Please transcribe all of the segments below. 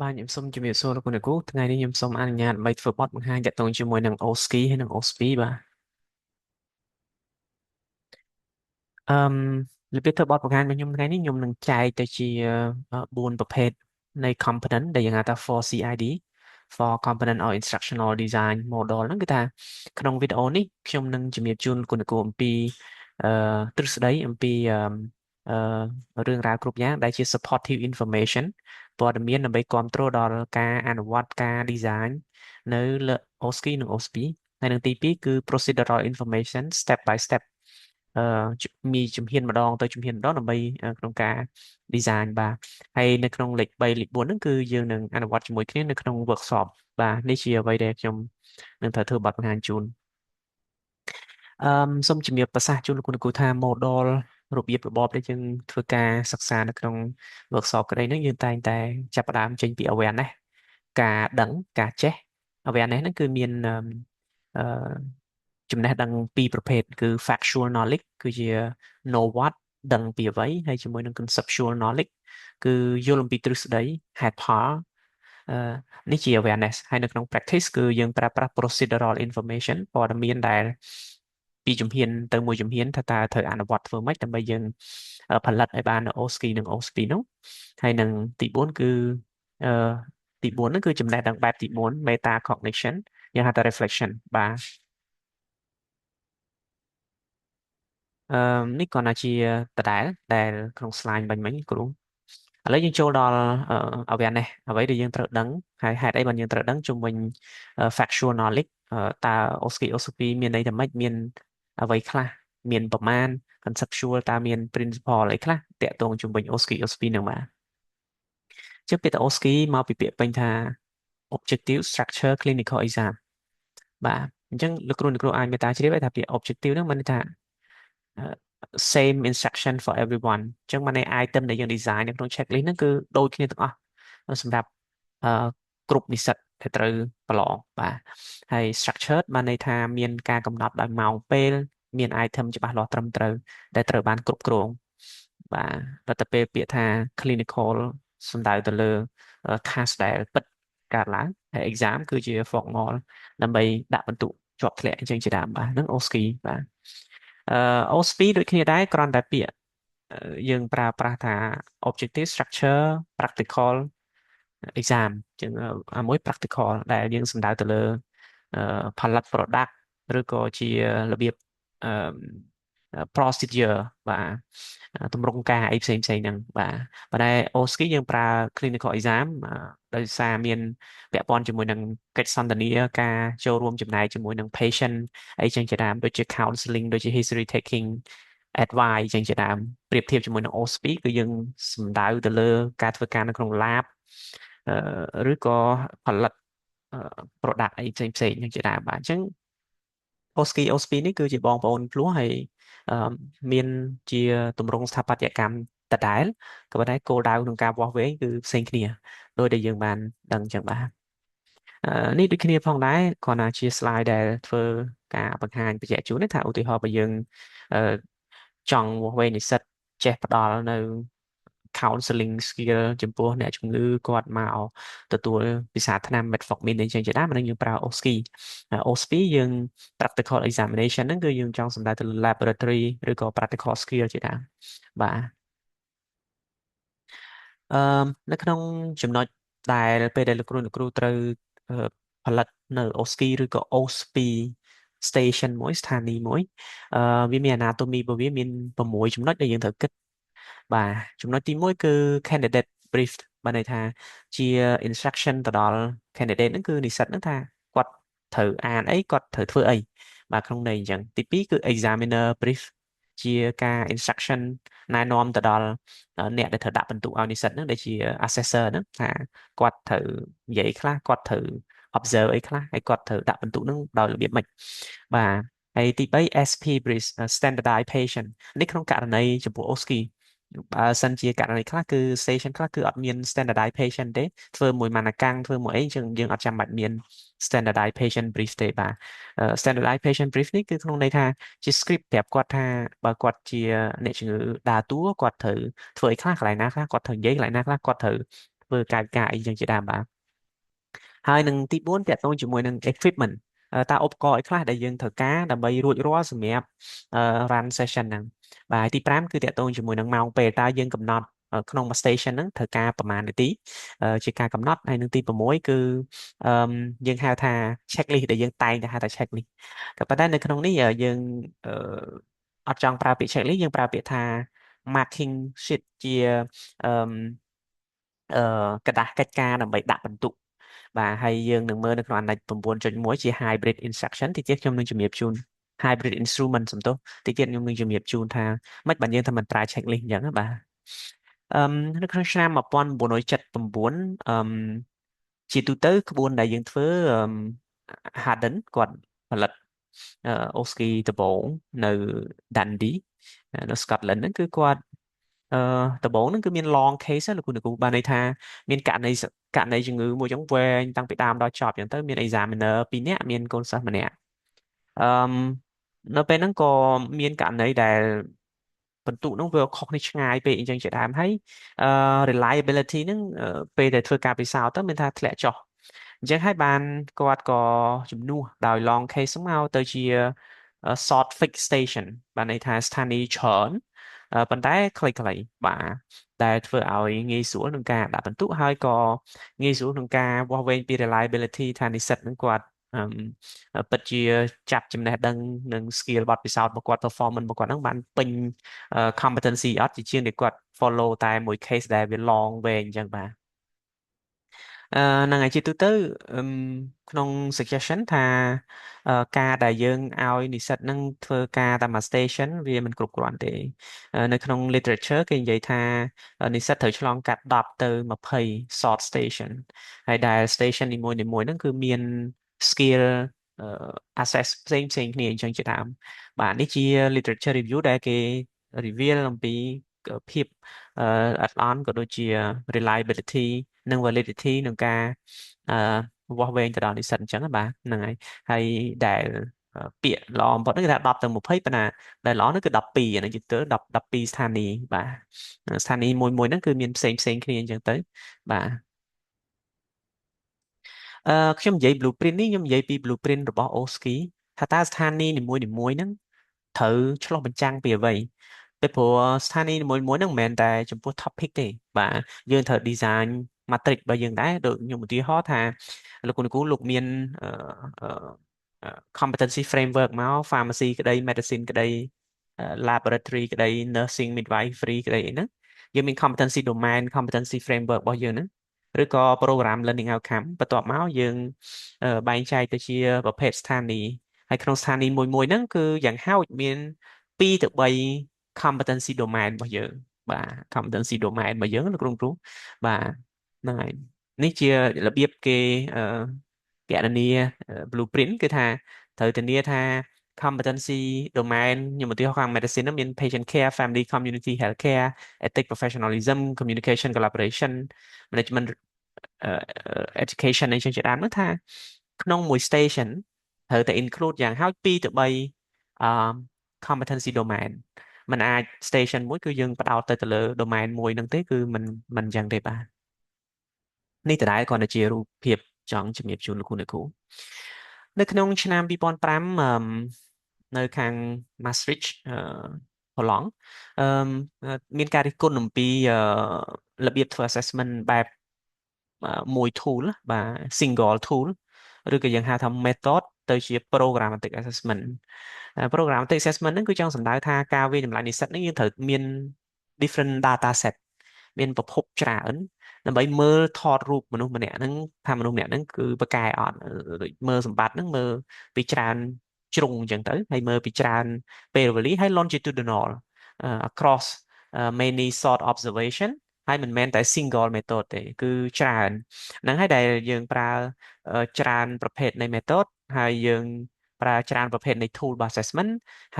បាទខ្ញុំសូមជម្រាបសួរលោកគ្រូថ្ងៃនេះខ្ញុំសូមអនុញ្ញាតដើម្បីធ្វើបទបង្ហាញទាក់ទងជាមួយនឹង OSCE ហើយនិង OSPI បាទអឺមរបៀបធ្វើបទបង្ហាញរបស់ខ្ញុំថ្ងៃនេះខ្ញុំនឹងចែកទៅជា4ប្រភេទនៃ component ដែលយើងហៅថា 4CID for component or instructional design model ហ្នឹងគឺថាក្នុងវីដេអូនេះខ្ញុំនឹងជំរាបជូនលោកគ្រូអំពីអឺទ្រឹស្ដីអំពីរឿងរ៉ាវគ្រប់យ៉ាងដែលជា supportive information ព័ត៌មានដើម្បីគ្រប់គ្រងដល់ការអនុវត្តការ design នៅលើ OSCE និង OSPI ហើយនឹងទី2គឺ procedural information step by step អឺมีជំហានម្ដងទៅជំហានម្ដងដើម្បីក្នុងការ design បាទហើយនៅក្នុងលេខ3លេខ4ហ្នឹងគឺយើងនឹងអនុវត្តជាមួយគ្នានៅក្នុង workshop បាទនេះជាអ្វីដែលខ្ញុំនឹងត្រូវធ្វើបទបង្ហាញជូនសូមជំរាបប្រសាសន៍ជូនលោកគ្រូថា model របៀបរបបដែលយើងធ្វើការសិក្សានៅក្នុង workshop ក្តីហ្នឹងយើងតែងតែចាប់ផ្ដើមចេញពី awareness ការដឹងការចេះ awareness ហ្នឹងគឺមានអឺចំណេះដឹងពីរប្រភេទគឺ factual knowledge គឺជា know what ដឹងពីអ្វីហើយជាមួយនឹង conceptual knowledge គឺយល់អំពីទ្រឹស្ដីហេតុផលអឺនេះជា awareness ហើយនៅក្នុង practice គឺយើងប្រើប្រាស់ procedural information ព័ត៌មានដែលពីជំហានទៅមួយជំហានថាតើត្រូវអនុវត្តធ្វើម៉េចដើម្បីយើងផលិតឲ្យបាននៅ OSCE និង OSPI នោះហើយនឹងទី4គឺអឺទី4ហ្នឹងគឺចំណេះដឹងបែបទី4 meta cognition យើងហៅថា reflection បាទអឺនេះគ្រាន់តែជាដដែលដែលក្នុង slide បាញ់មិញគ្រូឥឡូវយើងចូលដល់awareness អ្វីដែលយើងត្រូវដឹងហើយហេតុអីបានយើងត្រូវដឹងជុំវិញ factual knowledge តើ OSCE OSCP មានន័យថាម៉េចមានអ្វីខ្លះមានប្រមាណ conceptual តើមាន principle អីខ្លះតាក់ទងជុំវិញ OSCE OSCP នឹងបាទជាពាក្យថា OSCE មកពីពាក្យពេញថា objective structure clinical exam បាទអញ្ចឹងលោកគ្រូអាចមេត្តាជ្រាបឲ្យថាពាក្យ objective ហ្នឹងមានន័យថា same instruction for everyone អញ្ចឹងមកនៃ item ដែលយើង design នៅក្នុង checklist ហ្នឹងគឺដូចគ្នាទាំងអស់សម្រាប់អឺគ្រប់និស្សិតដែលត្រូវប្រឡងបាទហើយ structured បានន័យថាមានការកំណត់ដោយម៉ោងពេលមាន item ច្បាស់លាស់ត្រឹមត្រូវដែលត្រូវបានគ្រប់គ្រងបាទដល់ទៅពេលពាក្យថា clinical សំដៅទៅលើ task ដែលពិតកើតឡើងហើយ exam គឺជា formal ដើម្បីដាក់បន្ទុកជាប់ធ្លាក់អញ្ចឹងជាដើមបាទហ្នឹង OSCE បាទអឺ OSPI ដូចគ្នាដែរគ្រាន់តែពាក្យយើងប្រើប្រាស់ថា objective structure practical exam ចឹងអាមួយ practical ដែលយើងសំដៅទៅលើផលិត product ឬក៏ជារបៀបអឺ procedure បាទទម្រង់ការអីផ្សេងហ្នឹងបាទប៉ុន្តែ OSCE យើងប្រើ clinical exam ដោយសារមានពាក់ព័ន្ធជាមួយនឹងកិច្ចសន្ទនាការចូលរួមចំណែកជាមួយនឹង patient អីចឹងជាដើមដូចជា counseling ដូចជា history taking advice ចឹងជាដើមប្រៀបធៀបជាមួយនឹង OSPI គឺយើងសំដៅទៅលើការធ្វើការនៅក្នុង lab ឬក៏ផលិត product អីផ្សេងចឹងជាដើមបាទអញ្ចឹង OSCE OSPI នេះគឺជាបងប្អូនភ្លោះហើយអឺមានជាទម្រង់ស្ថាបត្យកម្មដដែលក៏ប៉ុន្តែគោលដៅក្នុងការវាស់វែងគឺផ្សេងគ្នាដោយដែលយើងបានដឹងចឹងបាទនេះដូចគ្នាផងដែរគ្រាន់តែជា slide ដែលធ្វើការបង្ហាញបញ្ជាក់ជូនថាឧទាហរណ៍បើយើងអឺចង់វាស់វែងនិស្សិតចេះផ្ដល់នៅ counseling skill ចំពោះអ្នកជំងឺគាត់មកទទួលវិសាថ្នាំ metformin អីចឹងជាដើមអានឹងយើងប្រើ OSCE OSPI យើង practical examination ហ្នឹងគឺយើងចង់សម្ដៅទៅលើ laboratory ឬក៏ practical skill ជាដើមបាទអឺនៅក្នុងចំណុចដែលពេលដែលលោកគ្រូត្រូវផលិតនៅ OSCE ឬក៏ OSPI station មួយស្ថានីយ៍មួយវាមាន anatomy របស់វាមាន6ចំណុចដែលយើងត្រូវគិតបាទចំណុចទី1គឺ candidate brief បានន័យថាជា instruction ទៅដល់ candidate ហ្នឹងគឺនិស្សិតហ្នឹងថាគាត់ត្រូវអានអីគាត់ត្រូវធ្វើអីបាទក្នុងន័យអញ្ចឹងទី2គឺ examiner brief ជាការ instruction ណែនាំទៅដល់អ្នកដែលត្រូវដាក់បន្ទុកឲ្យនិស្សិតហ្នឹងដែលជា assessor ហ្នឹងថាគាត់ត្រូវនិយាយខ្លះគាត់ត្រូវ observe អីខ្លះហើយគាត់ត្រូវដាក់បន្ទុកហ្នឹងដោយរបៀបម៉េចបាទហើយទី3 SP brief standardized patient នេះក្នុងករណីចំពោះ OSCE បើសិនជាករណីខ្លះគឺ station ខ្លះគឺអត់មាន standardized patient ទេធ្វើមួយម៉ានាកាំងធ្វើមួយអីចឹងយើងអត់ចាំបាច់មាន standardized patient brief ទេបាទ standardized patient brief នេះគឺក្នុងន័យថាជា script ប្រាប់គាត់ថាបើគាត់ជាអ្នកជំងឺដើរតួគាត់ត្រូវធ្វើអីខ្លះកន្លែងណាខ្លះគាត់ត្រូវនិយាយកន្លែងណាខ្លះគាត់ត្រូវ ធ្វើកាយវិការអីចឹងជាដើមបាទហើយនឹងទី4តកតងជាមួយនឹង equipment តើឧបករណ៍អីខ្លះដែលយើងត្រូវការដើម្បីរួចរាល់សម្រាប់run session ហ្នឹងបាទហើយទី5គឺតកតងជាមួយនឹងម៉ោងពេលតើយើងកំណត់ក្នុងមួយ station ហ្នឹងត្រូវការប្រមាណនាទីជាការកំណត់ហើយនឹងទី6គឺអឺយើងហៅថា checklist ដែលយើងតែងតែហៅថា checklist ក៏ប៉ុន្តែនៅក្នុងនេះយើងអឺអត់ចង់ប្រើពាក្យ checklist យើងប្រើពាក្យថា marking sheet ជាអឺกระดาษកិច្ចការដើម្បីដាក់បន្ទុកបាទហើយយើងនឹងមើលនៅក្នុង Annex 9.1ជា hybrid instruction ទីទៀតខ្ញុំនឹងជំរាបជូន hybrid instrument សំទោសទីទៀតខ្ញុំនឹងជំរាបជូនថាមិនបានយើងថាមិនប្រើ checklist អញ្ចឹងណាបាទអឺនៅក្នុងឆ្នាំ1979ជាទូទៅក្បួនដែលយើងធ្វើHarden គាត់ផលិតអូស្គីដំបងនៅ Dundee នៅ Scotland ហ្នឹងគឺគាត់អឺដំបូងហ្នឹងគឺមាន long case ណាលោកគ្រូបានន័យថាមានករណីជំងឺមួយចឹងវែងតាំងពីដើមដល់ចប់ចឹងទៅមាន examiner 2នាក់មានកូនសិស្សម្នាក់អឺនៅពេលហ្នឹងក៏មានករណីដែលបន្ទុកហ្នឹងវាខុសគ្នាឆ្ងាយពេកអញ្ចឹងជាដើមហើយreliability ហ្នឹងពេលដែលធ្វើការពិសោធន៍ទៅមានថាធ្លាក់ចុះអញ្ចឹងហើយបានគាត់ក៏ជំនួសដោយ long case ហ្នឹងមកទៅជា short fix station បានន័យថាស្ថានីយ៍ច្រើនប៉ុន្តែខ្លីៗបាទដែលធ្វើឲ្យងាយស្រួលក្នុងការដាក់បន្ទុកហើយក៏ងាយស្រួលក្នុងការវាស់វែងពី reliability ថានិស្សិតនឹងគាត់ពិតជាចាប់ចំណេះដឹងនិង skill បទពិសោធន៍របស់គាត់ performance របស់គាត់ហ្នឹងបានពេញcompetency អត់ជាជាងដែលគាត់ follow តែមួយ case ដែលវា long វែងអញ្ចឹងបាទហ្នឹងហើយជាទូទៅអឺក្នុង suggestion ថាការដែលយើងឲ្យនិស្សិតនឹងធ្វើការតាម station វាមិនគ្រប់គ្រាន់ទេនៅក្នុង literature គេនិយាយថានិស្សិតត្រូវឆ្លងកាត់10ទៅ20 short station ហើយដែល station នីមួយៗហ្នឹងគឺមាន skill assess ផ្សេងគ្នាអញ្ចឹងជាដើមបាទនេះជា literature review ដែលគេ reveal អំពីភាពadvanced ក៏ដូចជា reliability និង validity ក្នុងការអឺវាស់វែងទៅដល់និស្សិតអញ្ចឹងណាបាទហ្នឹងហើយដែលពាក្យល្អបំផុតហ្នឹងគឺថា10ទៅ20ប៉ុន្តែដែលល្អនោះគឺ12អានេះយូទ័រ12ស្ថានីយ៍បាទស្ថានីយ៍មួយហ្នឹងគឺមានផ្សេងគ្នាអញ្ចឹងទៅបាទខ្ញុំនិយាយ blueprint នេះខ្ញុំនិយាយពី blueprint របស់ OSCE ថាតើស្ថានីយ៍នីមួយហ្នឹងត្រូវឆ្លុះបញ្ចាំងពីអ្វីពេលព្រោះស្ថានីយ៍នីមួយៗហ្នឹងមិនមែនតែចំពោះ topic ទេបាទយើងត្រូវ design matrix របស់យើងដែរដូចខ្ញុំឧទាហរណ៍ថាលោកគ្រូលោកមានអឺ competency framework មក pharmacy ក្តី medicine ក្តីlaboratory ក្តី nursing midwifery ក្តីអីហ្នឹងយើងមាន competency domain competency framework របស់យើងហ្នឹងឬក៏ program learning outcome បន្ទាប់មកយើងបែងចែកទៅជាប្រភេទស្ថានីយ៍ហើយក្នុងស្ថានីយ៍មួយហ្នឹងគឺយ៉ាងហោចមាន2ទៅ3 competency domain របស់យើងបាទ competency domain របស់យើងលោកគ្រូបាទហ្នឹងហើយនេះជារបៀបគេគណនា blueprint គឺថាត្រូវធានាថា competency domain ខ្ញុំឧទាហរណ៍ខាង medicine ហ្នឹងមាន patient care family community healthcare ethics professionalism communication collaboration management education អីចឹងជាដើមនោះថាក្នុងមួយ station ត្រូវតែ include យ៉ាងហោច2ទៅ3អឺ competency domain มันអាច station មួយគឺយើងផ្ដោតទៅលើ domain មួយហ្នឹងទេគឺมันអញ្ចឹងទេបាទនេះដដែលគ្រាន់តែជារូបភាពចង់ជំរាបជូនលោកគ្រូនៅក្នុងឆ្នាំ2005នៅខាង Maastricht ប្រឡងមានការរិះគន់អំពីរបៀបធ្វើ assessment បែបមួយ tool បាទ single tool ឬក៏យើងហៅថា method ទៅជា programmatic assessment programmatic assessment ហ្នឹងគឺចង់សំដៅថាការវិនិច្ឆ័យតម្លៃនិស្សិតហ្នឹងយើងត្រូវមាន different data set មានប្រភពច្រើនដើម្បីមើលថតរូបមនុស្សម្នាក់ហ្នឹងថាមនុស្សម្នាក់ហ្នឹងគឺប្រកែអត់ដូចមើលសម្បត្តិហ្នឹងមើលពីច្រើនជ្រុងអញ្ចឹងទៅហើយមើលពីច្រើនពេលវេលាហើយ longitudinal across many sort observation ហើយមិនមែនតែ single method ទេគឺច្រើនហ្នឹងហើយដែលយើងប្រើច្រើនប្រភេទនៃ method ហើយយើងប្រើច្រើនប្រភេទនៃ tool របស់ assessment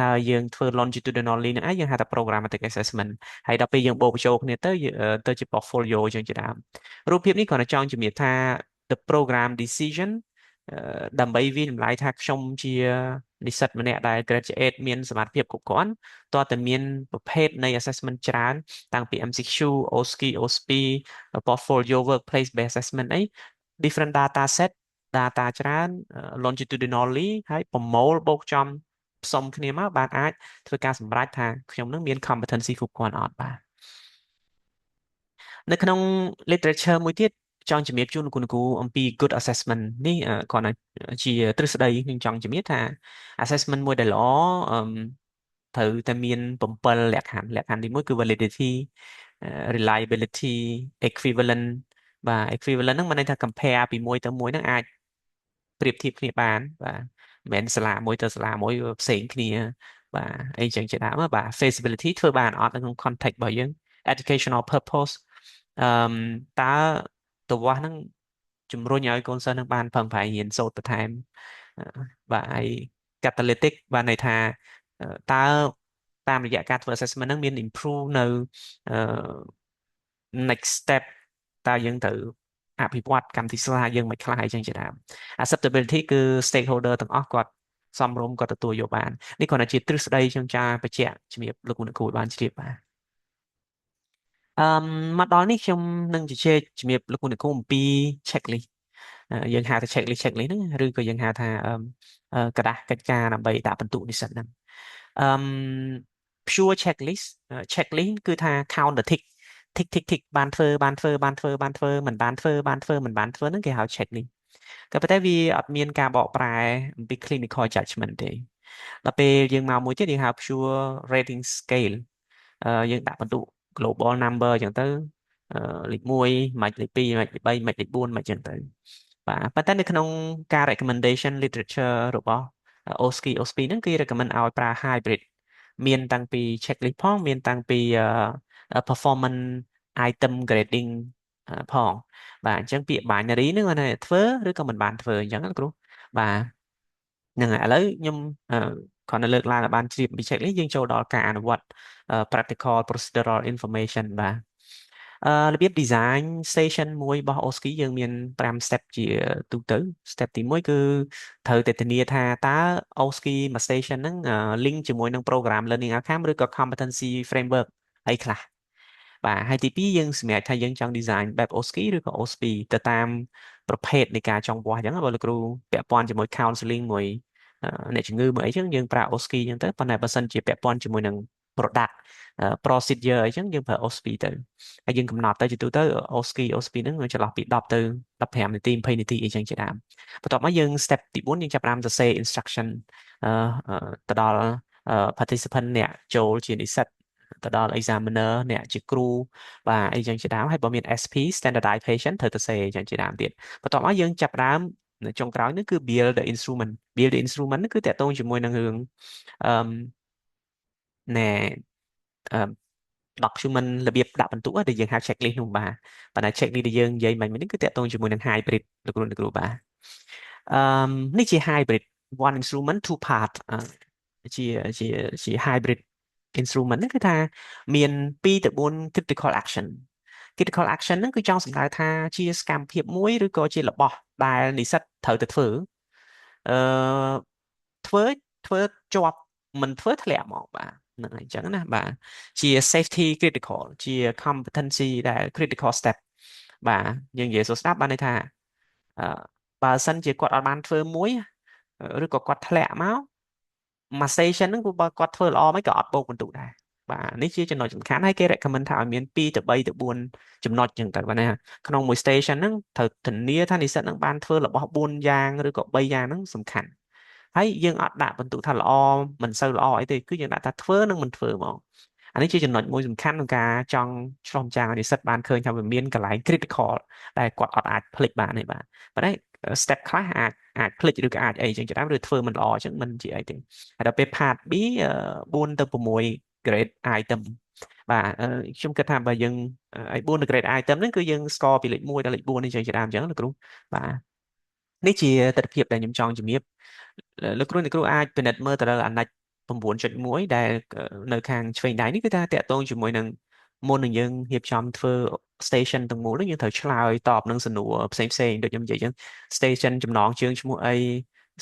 ហើយយើងធ្វើ longitudinally ហ្នឹងឯងយើងហៅថា programmatic assessment ហើយដល់ពេលយើងបូកបញ្ចូលគ្នាទៅជា portfolio អញ្ចឹងជាដើមរូបភាពនេះគ្រាន់តែចង់ជំរាបថា the program decision ដើម្បីវាតម្លៃថាខ្ញុំជានិស្សិតម្នាក់ដែល graduate មានសមត្ថភាពគ្រប់គ្រាន់តើតើមានប្រភេទនៃ assessment ច្រើនតាំងពី MCQ OSCE OSP portfolio workplace based assessment អី different data set data ច្រើន longitudinally ហើយប្រមូលបូកចំផ្សំគ្នាមកបានអាចធ្វើការសម្រេចថាខ្ញុំនឹងមាន competency គ្រប់គ្រាន់អត់បាទនៅក្នុង literature មួយទៀតចង់ជំរាបជូនលោកគ្រូអំពី good assessment នេះគ្រាន់តែជាទ្រឹស្ដីខ្ញុំចង់ជំរាបថា assessment មួយដែលល្អត្រូវតែមាន7លក្ខខណ្ឌទី1គឺ validity reliability equivalent បាទ equivalent ហ្នឹងមានន័យថា compare ពីមួយទៅមួយហ្នឹងអាចប្រៀបធៀបគ្នាបានបាទមិនមែនសាលាមួយទៅសាលាមួយផ្សេងគ្នាបាទអីចឹងជាដើមបាទ feasibility ធ្វើបានអត់នៅក្នុង context របស់យើង educational purpose អឺតើទៅវាស់ហ្នឹងជំរុញឲ្យកូនសិស្សនឹងបានផឹងប្រែងរៀនសូត្របន្ថែមអឺបាទហើយ catalytic បានន័យថាតើតាមរយៈការធ្វើ assessment ហ្នឹងមាន improve នៅអឺ next step តើយើងត្រូវអភិវឌ្ឍកម្មវិធីសាស្ត្រយើងមិនខ្លះអីចឹងជាដើម acceptability គឺ stakeholder ទាំងអស់គាត់សមរម្យគាត់ទទួលយកបាននេះគ្រាន់តែជាទ្រឹស្ដីខ្ញុំចាបញ្ជាក់ជំរាបលោកអ្នកគ្រូឲ្យបានជ្រាបបាទអឺមកដល់នេះខ្ញុំនឹងជជែកជំរាបលោកអ្នកគ្រូអំពី checklist យើងហៅថា checklist ហ្នឹងឬក៏យើងហៅថាกระดาษកិច្ចការដើម្បីដាក់ពិន្ទុនិស្សិតហ្នឹងអឺ pure checklist គឺថា count the tick បានធ្វើមិនបានធ្វើមិនបានធ្វើហ្នឹងគេហៅ checklist ក៏ប៉ុន្តែវាអត់មានការបកប្រែអំពី clinical judgment ទេដល់ពេលយើងមកមួយទៀតយើងហៅ pure rating scale យើងដាក់បន្ទុក global number អញ្ចឹងទៅលេខ1មិនលេខ2មិនលេខ3មិនលេខ4មិនអញ្ចឹងទៅបាទប៉ុន្តែនៅក្នុងការ recommendation literature របស់ OSCE OSP ហ្នឹងគេ recommend ឲ្យប្រើ hybrid មានតាំងពី checklist ផងមានតាំងពី performance item grading ផងបាទអញ្ចឹងពាក្យ binary ហ្នឹងគាត់ថាធ្វើឬក៏មិនបានធ្វើអញ្ចឹងណាគ្រូបាទហ្នឹងហើយឥឡូវខ្ញុំគ្រាន់តែលើកឡើងឲ្យបានជ្រាបពី checklist យើងចូលដល់ការអនុវត្ត practical procedural information បាទរបៀប design station មួយរបស់ OSCE យើងមាន5 step ជាទូទៅ step ទី1គឺត្រូវតែធានាថាតើ OSCE មួយ station ហ្នឹង link ជាមួយនឹង program learning outcome ឬក៏ competency framework អីខ្លះបាទហើយទី2យើងសម្រាប់ថាយើងចង់ design បែប OSCE ឬក៏ OSP ទៅតាមប្រភេទនៃការចង់វាស់អញ្ចឹងបើលោកគ្រូពាក់ព័ន្ធជាមួយ counseling មួយអ្នកជំងឺមួយអីចឹងយើងប្រើ OSCE អញ្ចឹងទៅប៉ុន្តែបើសិនជាពាក់ព័ន្ធជាមួយនឹង product procedure អីចឹងយើងប្រើ OSP ទៅហើយយើងកំណត់ទៅជាទូទៅ OSP ហ្នឹងចន្លោះពី10ទៅ15នាទី20នាទីអីចឹងជាដើមបន្ទាប់មកយើង step ទី4យើងចាប់ផ្ដើមសរសេរ instruction ទៅដល់ participant អ្នកចូលជានិស្សិតទៅដល់ examiner អ្នកជាគ្រូបាទអីចឹងជាដើមហើយបើមាន SP standardized patient ត្រូវទៅសេអញ្ចឹងជាដើមទៀតបន្ទាប់មកយើងចាប់ផ្ដើមនៅចុងក្រោយនេះគឺ build the instrument នេះគឺតកតងជាមួយនឹងរឿងអឺណែអឺ document របៀបដាក់បន្ទុកដែលយើងហៅ checklist នោះបាទប៉ុន្តែ checklist ដែលយើងនិយាយមិញនេះគឺតកតងជាមួយនឹង hybrid លោកគ្រូបាទអឺនេះជា hybrid one instrument two part ជាជាជា hybrid instrument ហ្នឹងគឺថាមាន2ទៅ4 critical action ហ្នឹងគឺចង់សម្ដៅថាជាសកម្មភាពមួយឬក៏ជារបស់ដែលនិស្សិតត្រូវទៅធ្វើអឺធ្វើធ្វើជាប់មិនធ្វើធ្លាក់មកបាទហ្នឹងហើយអញ្ចឹងណាបាទជា safety critical ជា competency ដែល critical step បាទយើងនិយាយសួរស្ដាប់បានន័យថាអឺបើសិនជាគាត់អត់បានធ្វើមួយឬក៏គាត់ធ្លាក់មកមួយ station ហ្នឹងបើគាត់ធ្វើល្អមិនក៏អត់បូកបន្ទុកដែរបាទនេះជាចំណុចសំខាន់ហើយគេ recommend ថាឲ្យមាន2ទៅ3ទៅ4ចំណុចចឹងទៅបាទណាក្នុងមួយ station ហ្នឹងត្រូវធានាថានិស្សិតហ្នឹងបានធ្វើរបស់4យ៉ាងឬក៏3យ៉ាងហ្នឹងសំខាន់ហើយយើងអត់ដាក់បន្ទុកថាល្អមិនសូវល្អអីទេគឺយើងដាក់ថាធ្វើនិងមិនធ្វើហ្មងអានេះជាចំណុចមួយសំខាន់ក្នុងការចង់ឆ្លុះបញ្ចាំងឲ្យនិស្សិតបានឃើញថាវាមានកន្លែង critical ដែលគាត់អត់អាចភ្លេចបានទេបាទប៉ុន្តែ step ខ្លះអាចភ្លេចឬក៏អាចអីចឹងច្រើនឬធ្វើមិនល្អចឹងមិនជាអីទេហើយដល់ពេល part B 4ទៅ6 grade item បាទខ្ញុំគិតថាបើយើងឲ្យ4ទៅ grade item ហ្នឹងគឺយើង score ពីលេខ1ដល់លេខ4នេះចឹងជាដើមចឹងលោកគ្រូបាទនេះជាទស្សនវិជ្ជាដែលខ្ញុំចង់ជំរាបលោកគ្រូអាចពិនិត្យមើលទៅលើអាណិច9.1ដែលនៅខាងឆ្វេងដៃនេះគឺថាតកតងជាមួយនឹងមុននឹងយើងរៀបចំធ្វើ station ទាំងមូលហ្នឹងយើងត្រូវឆ្លើយតបនឹងសំណួរផ្សេងផ្សេងដូចខ្ញុំនិយាយអញ្ចឹង station ចំណងជើងឈ្មោះអី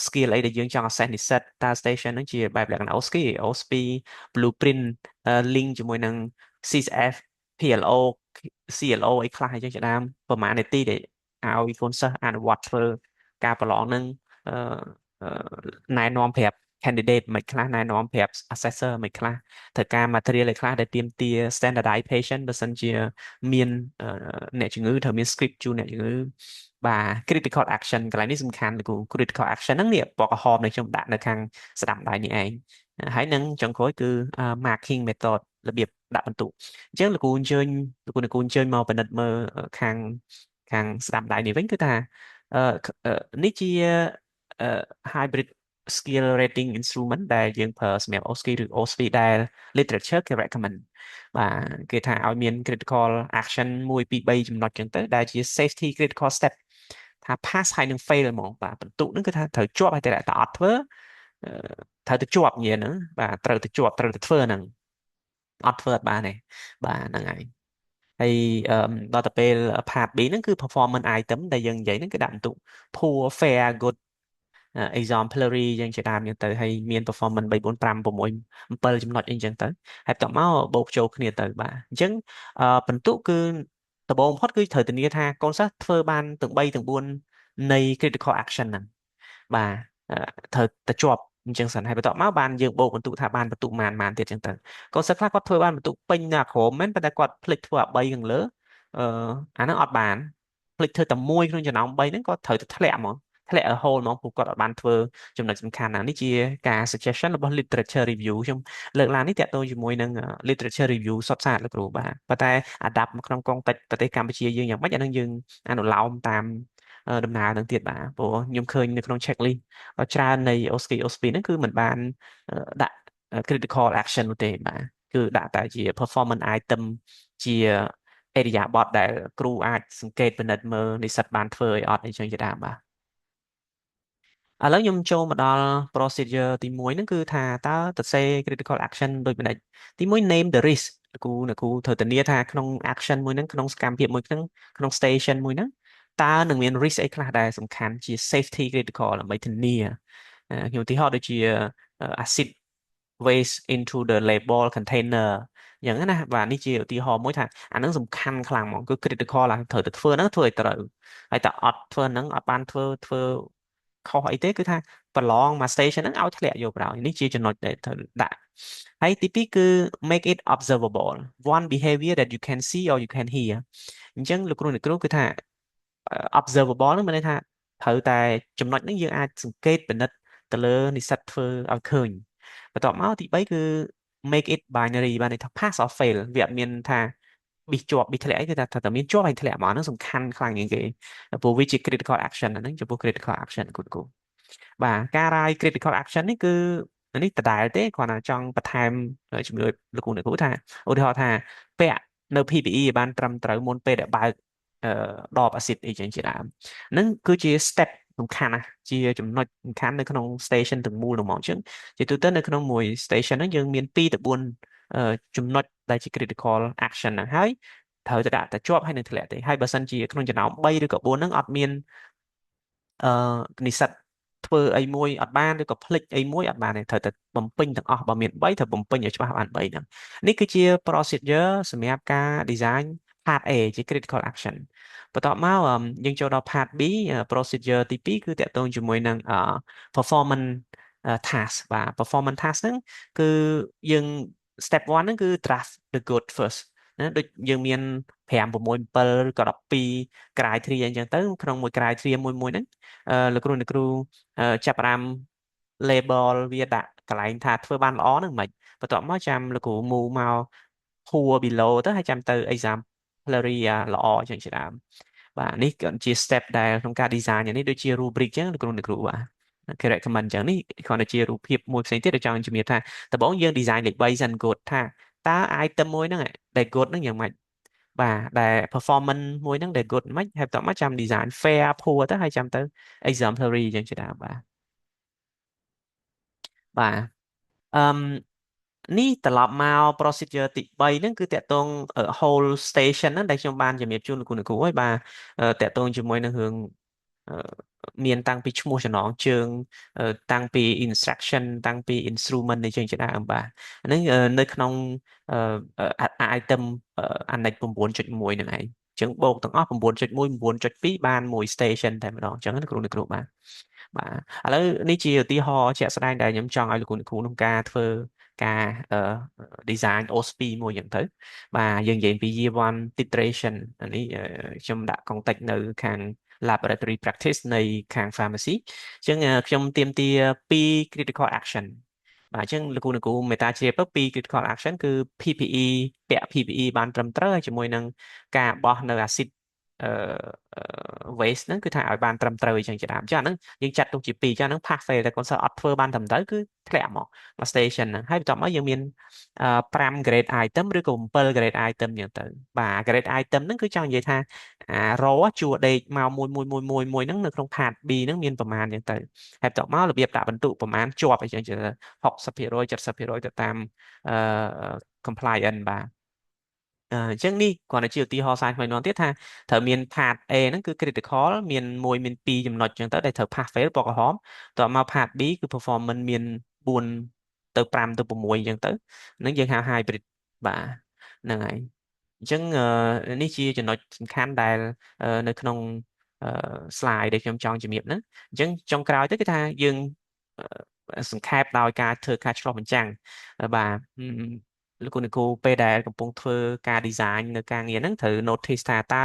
skill អីដែលយើងចង់ assess និស្សិតតើ station ហ្នឹងជាបែបលក្ខណៈ OSCE OSP blueprint link ជាមួយនឹង CSF PLO CLO អីខ្លះអញ្ចឹងជាដើមប្រហែលនាទីដែលឲ្យកូនសិស្សអនុវត្តធ្វើការប្រឡងនឹងអឺអឺណែនាំប្រាប់ candidate មិនខ្លះណែនាំប្រាប់ assessor មិនខ្លះត្រូវការ material ឯខ្លះដែលទាមទារ standardization បើសិនជាមានអ្នកជំងឺត្រូវមាន script ជូនអ្នកជំងឺបាទ critical action កន្លែងនេះសំខាន់លោកគ្រូ critical action ហ្នឹងនេះពណ៌ក្រហមដែលខ្ញុំដាក់នៅខាងស្ដាំដៃនេះឯងហើយនឹងចុងក្រោយគឺ marking method របៀបដាក់បន្ទុកអញ្ចឹងលោកគ្រូអញ្ជើញលោកគ្រូអញ្ជើញមកពិនិត្យមើលខាងស្ដាំដៃនេះវិញគឺថាអឺនេះជាអឺ hybrid skill rating instrument ដែលយើងប្រើសម្រាប់ OSCE ឬ OSP ដែល literature គេ recommend បាទគេថាឲ្យមាន critical action 1 2 3ចំណុចចឹងទៅដែលជា safety critical step ថា pass ហើយនឹង fail ហ្មងបាទបន្ទុកហ្នឹងគឺថាត្រូវជាប់ហើយតែអត់ធ្វើអឺត្រូវទៅជាប់ញ៉េហ្នឹងបាទត្រូវទៅជាប់ត្រូវទៅធ្វើហ្នឹងអត់ធ្វើអត់បានទេបាទហ្នឹងហើយហើយដល់ទៅពេល part B ហ្នឹងគឺ performance item ដែលយើងនិយាយហ្នឹងគឺដាក់បន្ទុក poor fair good exemplary យ៉ាងជាដើមយ៉ាងទៅហើយមាន performance 3 4 5 6 7ចំណុចអីចឹងទៅហើយបន្ទាប់មកបូកចូលគ្នាទៅបាទអញ្ចឹងបន្ទុកគឺដំបូងបំផុតគឺត្រូវធានាថាកូនសិស្សធ្វើបានទាំង3ទាំង4នៃ critical action ហ្នឹងបាទត្រូវតែជាប់អញ្ចឹងសិនហើយបន្ទាប់មកបានយើងបូកបន្ទុកថាបានបន្ទុកប៉ុន្មានទៀតអញ្ចឹងទៅកូនសិស្សខ្លះគាត់ធ្វើបានបន្ទុកពេញនៅអាក្រោមមែនប៉ុន្តែគាត់ភ្លេចធ្វើអា3ខាងលើអឺអាហ្នឹងអត់បានភ្លេចធ្វើតែមួយក្នុងចំណោម3ហ្នឹងគាត់ត្រូវតែធ្លាក់ហ្មងធ្លាក់ whole ហ្មងព្រោះគាត់អត់បានធ្វើចំណុចសំខាន់ណានេះជាការ suggestion របស់ literature review ខ្ញុំលើកឡើងនេះតាក់ទងជាមួយនឹង literature review សុទ្ធសាធលោកគ្រូបាទប៉ុន្តែ adapt មកក្នុង context ប្រទេសកម្ពុជាយើងយ៉ាងម៉េចអានឹងយើងអនុលោមតាមដំណើរនឹងទៀតបាទព្រោះខ្ញុំឃើញនៅក្នុង checklist ច្រើននៃ OSCE OSP ហ្នឹងគឺมันបានដាក់ critical action នោះទេបាទគឺដាក់តែជា performance item ជាអេរិយាបថដែលគ្រូអាចសង្កេតពិនិត្យមើលនិស្សិតបានធ្វើឲ្យអត់អីចឹងជាដើមបាទឥឡូវខ្ញុំចូលមកដល់ procedure ទី1ហ្នឹងគឺថាតើទៅសេ critical action ដូចមិនដេចទី1 name the risk លោកគ្រូត្រូវធានាថាក្នុង action មួយហ្នឹងក្នុងសកម្មភាពមួយហ្នឹងក្នុង station មួយហ្នឹងតើនឹងមាន risk អីខ្លះដែលសំខាន់ជា safety critical ដើម្បីធានាខ្ញុំឧទាហរណ៍ដូចជា acid waste into the label container យ៉ាងហ្នឹងណាបាទនេះជាឧទាហរណ៍មួយថាអាហ្នឹងសំខាន់ខ្លាំងហ្មងគឺ critical ឡើងត្រូវតែធ្វើហ្នឹងធ្វើឲ្យត្រូវហើយតែអត់ធ្វើហ្នឹងអត់បានធ្វើខុសអីទេគឺថាប្រឡងមក station ហ្នឹងឲ្យធ្លាក់យកប្រោយនេះជាចំណុចដែលត្រូវដាក់ហើយទី2គឺ make it observable one behavior that you can see or you can hear អញ្ចឹងលោកគ្រូអ្នកគ្រូគឺថា observable ហ្នឹងមានន័យថាត្រូវតែចំណុចហ្នឹងយើងអាចសង្កេតពិនិត្យទៅលើនិស្សិតធ្វើឲ្យឃើញបន្ទាប់មកទី3គឺ make it binary បានន័យថា pass or fail វាអត់មានថាប៊ីសជាប់ប៊ីសធ្លាក់អីគឺថាតែមានជាប់ហើយធ្លាក់មកហ្នឹងសំខាន់ខ្លាំងជាងគេព្រោះវាជា critical action ហ្នឹងចំពោះ critical action គូបាទការ raise critical action នេះគឺនេះដដែលទេគ្រាន់តែចង់បន្ថែមជំនួយលោកគ្រូអ្នកគ្រូថាឧទាហរណ៍ថាពាក់នៅ PPE ឲ្យបានត្រឹមត្រូវមុនពេលដែលបើកដបអាស៊ីតអីចឹងជាដើមហ្នឹងគឺជា step សំខាន់ណាស់ជាចំណុចសំខាន់នៅក្នុង station ទាំងមូលហ្មងអញ្ចឹងជាទូទៅនៅក្នុងមួយ station ហ្នឹងយើងមាន2ទៅ4ចំណុចដែលជា critical action ហ្នឹងហើយត្រូវតែដាក់តែជាប់ហើយនឹងធ្លាក់ទេហើយបើសិនជាក្នុងចំណោម3ឬក៏4ហ្នឹងអត់មានអឺនិស្សិតធ្វើអីមួយអត់បានឬក៏ភ្លេចអីមួយអត់បានទេត្រូវតែបំពេញទាំងអស់បើមាន3ត្រូវបំពេញឲ្យច្បាស់បាន3ហ្នឹងនេះគឺជា procedure សម្រាប់ការ design part A ជា critical action បន្ទាប់មកយើងចូលដល់ part B procedure ទី2គឺតកតងជាមួយនឹងperformance task បាទ performance task ហ្នឹងគឺយើង step 1ហ្នឹងគឺ draft the code first ណាដូចយើងមាន5 6 7ឬក៏12 criteria អញ្ចឹងទៅក្នុងមួយ criteria មួយហ្នឹងលោកគ្រូអ្នកគ្រូចាប់ផ្ដើម label វាដាក់កន្លែងថាធ្វើបានល្អហ្នឹងមិនបន្ទាប់មកចាំលោកគ្រូ move មក poor below ទៅហើយចាំទៅ exemplary ល្អអញ្ចឹងជាដើមបាទនេះក៏ជា step ដែលក្នុងការ design នេះដូចជា rubric អញ្ចឹងលោកគ្រូអ្នកគ្រូបាទគេ recommend អញ្ចឹងនេះគ្រាន់តែជារូបភាពមួយផ្សេងទៀតដែលចង់ជំរាបថាដំបូងយើង design លេខ3សិន good ថាតើ item មួយហ្នឹងដែល good ហ្នឹងយ៉ាងម៉េចបាទដែល performance មួយហ្នឹងដែល good មិនហើយបន្ទាប់មកចាំ design fair poor ទៅហើយចាំទៅ exemplary អញ្ចឹងជាដើមបាទបាទអឺម នេះត្រឡប់មក procedure ទី3ហ្នឹងគឺតកតងwhole station ហ្នឹងដែលខ្ញុំបានជំរាបជូនលោកគ្រូអ្នកគ្រូហើយបាទតកតងជាមួយនឹងរឿងអឺមានតាំងពីឈ្មោះចំណងជើងតាំងពី instruction តាំងពី instrument នៃជើងជាដើមបាទហ្នឹងនៅក្នុងitem annex 9.1ហ្នឹងឯងអញ្ចឹងបូកទាំងអស់9.1 9.2បានមួយ station តែម្ដងអញ្ចឹងណាគ្រូអ្នកគ្រូបាទបាទឥឡូវនេះជាឧទាហរណ៍ជាក់ស្ដែងដែលខ្ញុំចង់ឲ្យលោកគ្រូអ្នកគ្រូក្នុងការធ្វើការdesign OSP មួយយ៉ាងទៅបាទយើងនិយាយពី year 1 titration អានេះខ្ញុំដាក់ context នៅខាង laboratory practice នៃខាង pharmacy អញ្ចឹងខ្ញុំទាមទារ2 critical action បាទអញ្ចឹងលោកគ្រូអ្នកគ្រូមេតាជ្រាបទៅពី critical action គឺ PPE ពាក់ PPE បានត្រឹមត្រូវហើយជាមួយនឹងការបោះនៅអាស៊ីតអឺ waste ហ្នឹងគឺថាឲ្យបានត្រឹមត្រូវអញ្ចឹងជាដើមចាហ្នឹងយើងចាត់ទុកជា2ចាហ្នឹង pass fail តែកូនសិស្សអត់ធ្វើបានត្រឹមត្រូវគឺធ្លាក់មក station ហ្នឹងហើយបន្ទាប់មកយើងមាន5 grade item ឬក៏7 grade item អញ្ចឹងទៅបាទ grade item ហ្នឹងគឺចង់និយាយថាrow ជួរដេកមកមួយហ្នឹងនៅក្នុង part B ហ្នឹងមានប្រមាណអញ្ចឹងទៅហើយបន្ទាប់មករបៀបដាក់បន្ទុកប្រមាណជាប់អញ្ចឹងទៅ60% 70%ទៅតាមអឺ compliance បាទអញ្ចឹងនេះគ្រាន់តែជាឧទាហរណ៍សាយថ្មីម្ដងទៀតថាត្រូវមាន part A ហ្នឹងគឺ critical មាន1មាន2ចំណុចអញ្ចឹងទៅដែលត្រូវ pass fail ពណ៌ក្រហមតមក part B គឺ performance មាន4ទៅ5ទៅ6អញ្ចឹងទៅហ្នឹងយើងហៅ hybrid បាទហ្នឹងហើយអញ្ចឹងនេះជាចំណុចសំខាន់ដែលនៅក្នុងslide ដែលខ្ញុំចង់ជំរាបហ្នឹងអញ្ចឹងចុងក្រោយទៅគឺថាយើងសង្ខេបដោយការធ្វើការឆ្លុះបញ្ចាំងបាទលោកគ្រូពេលដែលកំពុងធ្វើការ design នៅការងារហ្នឹងត្រូវ notice ថាតើ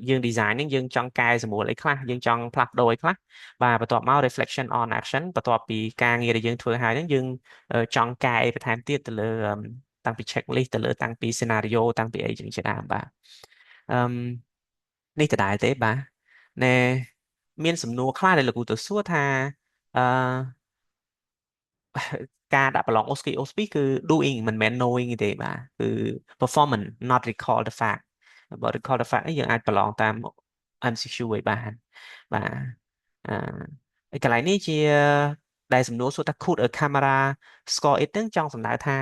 យើង design ហ្នឹងយើងចង់កែសម្រួលអីខ្លះយើងចង់ផ្លាស់ប្ដូរអីខ្លះបាទបន្ទាប់មក reflection on action បន្ទាប់ពីការងារដែលយើងធ្វើហើយហ្នឹងយើងចង់កែអីបន្ថែមទៀតទៅលើតាំងពី checklist ទៅលើតាំងពី scenario តាំងពីអីជាដើមបាទអឺមនេះដដែលទេបាទណែមានសំណួរខ្លះដែលលោកគ្រូទៅសួរថាអឺ ការដាក់ប្រឡង OSCE OSP គឺ doing មិនមែន knowing ទេបាទគឺ performance not recall the fact បើ recall the fact នេះយើងអាចប្រឡងតាម MCQ ឲ្យបានបាទអឺកន្លែងនេះជាដែលសំណួរសួរថា could a camera score it ហ្នឹងចង់សំដៅថា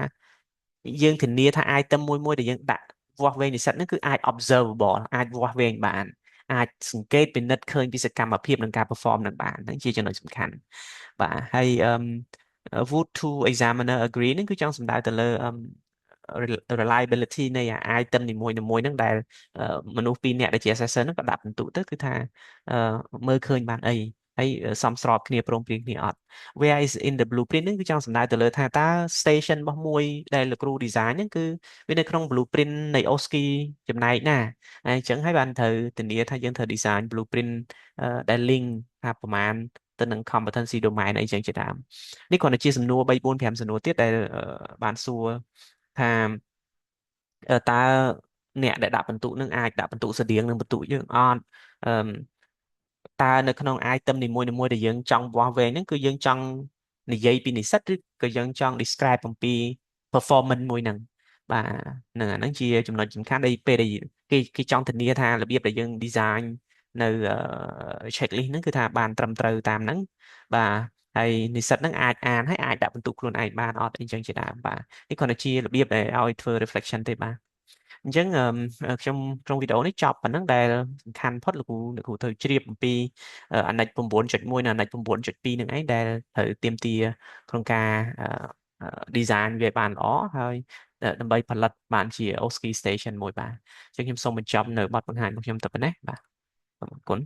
យើងធានាថា item មួយដែលយើងដាក់វាស់វែងនិស្សិតហ្នឹងគឺអាច observable អាចវាស់វែងបានអាចសង្កេតពិនិត្យឃើញពីសកម្មភាពនិងការ perform នឹងបានហ្នឹងជាចំណុចសំខាន់បាទហើយwould to examiner agree ហ្នឹងគឺចង់សំដៅទៅលើreliability នៃ item នីមួយៗហ្នឹងដែលមនុស្សពីរនាក់ដែលជា assessor ហ្នឹងក៏ដាក់ពិន្ទុទៅគឺថាមើលឃើញបានអីហើយសមស្របគ្នាព្រមព្រៀងគ្នាអត់ where is in the blueprint ហ្នឹងគឺចង់សំដៅទៅលើថាតើ station របស់មួយដែលលោកគ្រូ design ហ្នឹងគឺវានៅក្នុង blueprint នៃ OSCE ចំណែកណាហើយអញ្ចឹងហើយបានត្រូវធានាថាយើងត្រូវ design blueprint ដែល link ថាប្រមាណទៅនឹង competency domain អីចឹងជាដើមនេះគ្រាន់តែជាសំណួរ3 4 5សំណួរទៀតដែលបានសួរថាតើអ្នកដែលដាក់បន្ទុកនឹងអាចដាក់បន្ទុកស្តៀងនឹងបន្ទុកយើងអត់អឺតើនៅក្នុង item នីមួយៗដែលយើងចង់វាស់វែងហ្នឹងគឺយើងចង់និយាយពីនិស្សិតឬក៏យើងចង់ describe អំពី performance មួយហ្នឹងបាទហ្នឹងអាហ្នឹងជាចំណុចសំខាន់ដែលពេលដែលគេចង់ធានាថារបៀបដែលយើង design នៅ checklist ហ្នឹងគឺថាបានត្រឹមត្រូវតាមហ្នឹងបាទហើយនិស្សិតហ្នឹងអាចអានហើយអាចដាក់បន្ទុកខ្លួនឯងបានអត់អីចឹងជាដើមបាទនេះគ្រាន់តែជារបៀបដែលឲ្យធ្វើ reflection ទេបាទអញ្ចឹងខ្ញុំក្នុងវីដេអូនេះចប់ប៉ុណ្ណឹងដែលសំខាន់ផុតលោកគ្រូត្រូវជ្រាបអំពីអាណិច9.1និងអាណិច9.2នឹងឯងដែលត្រូវទៀមទាក្នុងការ design វាបានល្អហើយដើម្បីផលិតបានជា OSCE station មួយបាទអញ្ចឹងខ្ញុំសូមបញ្ចប់នៅបទបង្ហាញរបស់ខ្ញុំតែប៉ុណ្ណេះបាទអរគុណ